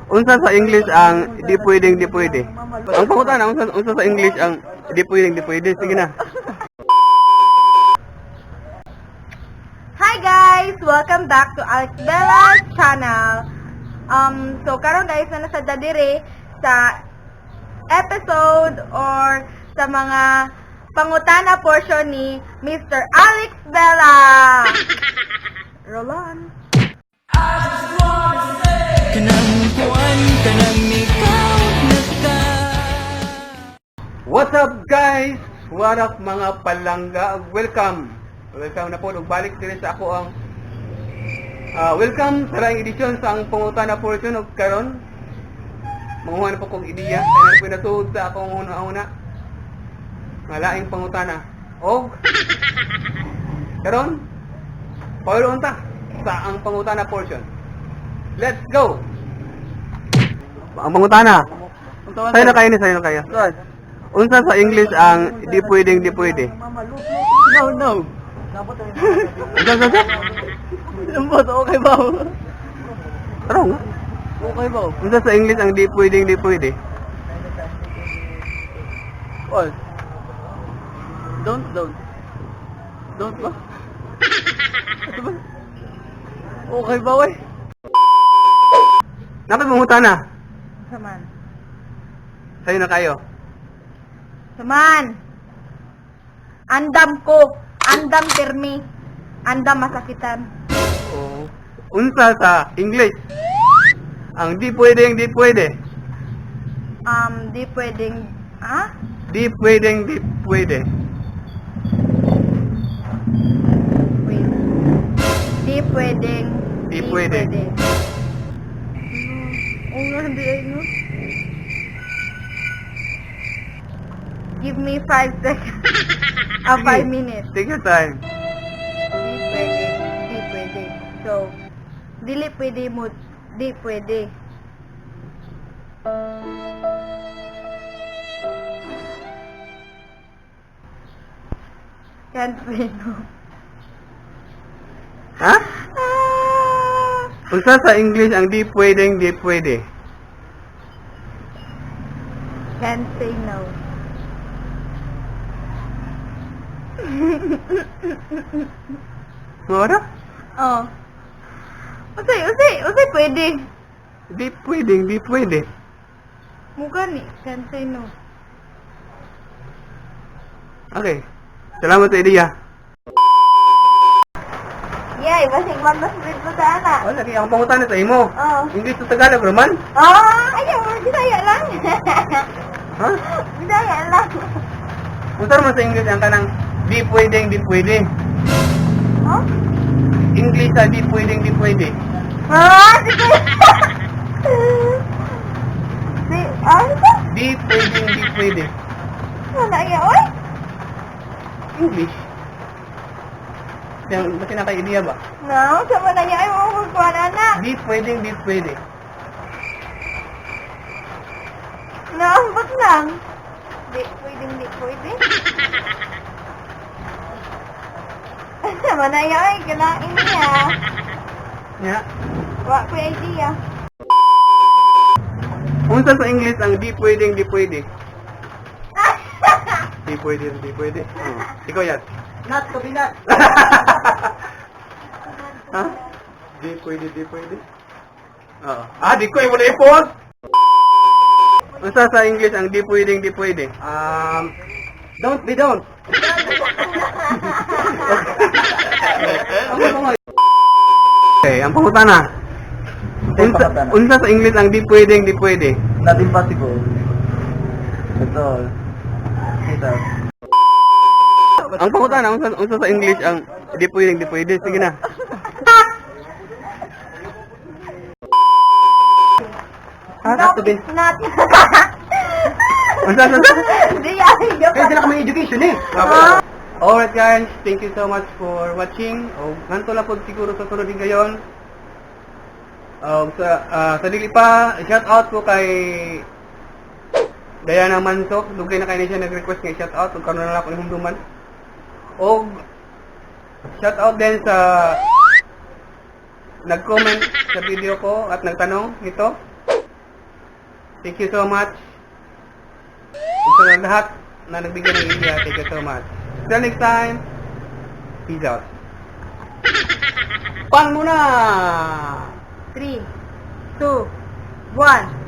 Unsa sa English ang di pwedeng di pwede? Ang pangutana, unsa sa English ang di pwedeng di pwede? Sige na. Hi guys! Welcome back to Alex Bella's channel. So karon guys, na nasa dadire sa episode or sa mga pangutana portion ni Mr. Alex Bella. Roll on. Kanang kuan, kanang ikaw nagka. What's up guys? What up mga palangga? Welcome na po. Balik din sa ako ang welcome sa laing edisyon sa ang pangutana portion of karon. Manguha na po kong ideya. Kaya na po natuod sa akong una-una. Malaing pangutana. O karon, paulo unta sa ang pangutana portion. Let's go! Ang pangutana. Sa'yo na kayo. Unsa sa English ang di pwedeng di pwede? No. Unsa? Lambot, okay ba? Tarong nga. Okay ba? Unsa sa English ang di pwedeng di pwede? What? Don't ba? Ano ba? Okay ba, wey? Dapat mangutana. Saman. Sa'yo na kayo. Saman. Andam ko. Andam termi. Andam masakitan. Oo. Unsa sa English ang di pwedeng di pwede? Di pwedeng, Di pwedeng di pwede. Wait. Di pwedeng. Di pwede. Hindi ay no. Give me 5 seconds. 5 minutes. Take your time. Di pwede. So, dili pwede mo, di pwede. Can't say no. Ha? Unsa sa English ang di pwedeng di pwede? Can't say no. Mora? Oh. Usay pwede. Di pwedeng di pwede. Mukha ni, can't say no. Okay. Salamat sa ideya. Yay, basig man mas dito sa ana. Wala, lagi akong pangutana sa imo. Oh. English to Tagalog, Roman? Ayaw, Bisaya lang. Ha? Bisaya lang. Unsa man sa English ang kanang di pwedeng di pwede? Oh? English sa di pwedeng di pwede. Sige. Ano ba? Di pwedeng di pwede. Wala ya, oy. English. Yang ba't kinaka-idea ba? No, sama na niya ay mga magkuha na na. Di pwedeng di pwede. Naambot lang. Di pwede. Sama na niya ay kinain niya. Nya. Wa ko idea. Unsa sa English ang di pwedeng di pwede? Di pwede. Ikaw yan. Not to be not. Ha? Di pwede. Oo. Di ko mo na ipon. Unsa sa English ang di pwedeng di pwede? Don't be don't. Okay, ang pangutana. Unsa sa English ang di pwedeng di pwede? Not impossible. That's all. Ito. Ang pangutana, unsa sa English ang di pwedeng di pwede? Sige na. Not to be not. Unsa? Hindi ay Kaya sila kami education eh. Alright guys, thank you so much for watching. Nganto lang po siguro sa sunod din gayon. Sa dili pa, shout out po kay Diana Mansok. Dugay na kayo na siya nag-request ng shout out. Kung na lang ako ng humduman. O shout out din sa nag-comment sa video ko at nagtanong nito. Thank you so much. Sa lahat na nagbigay ng India, thank you so much. Till next time, peace out. Pan muna! 3, 2, 1.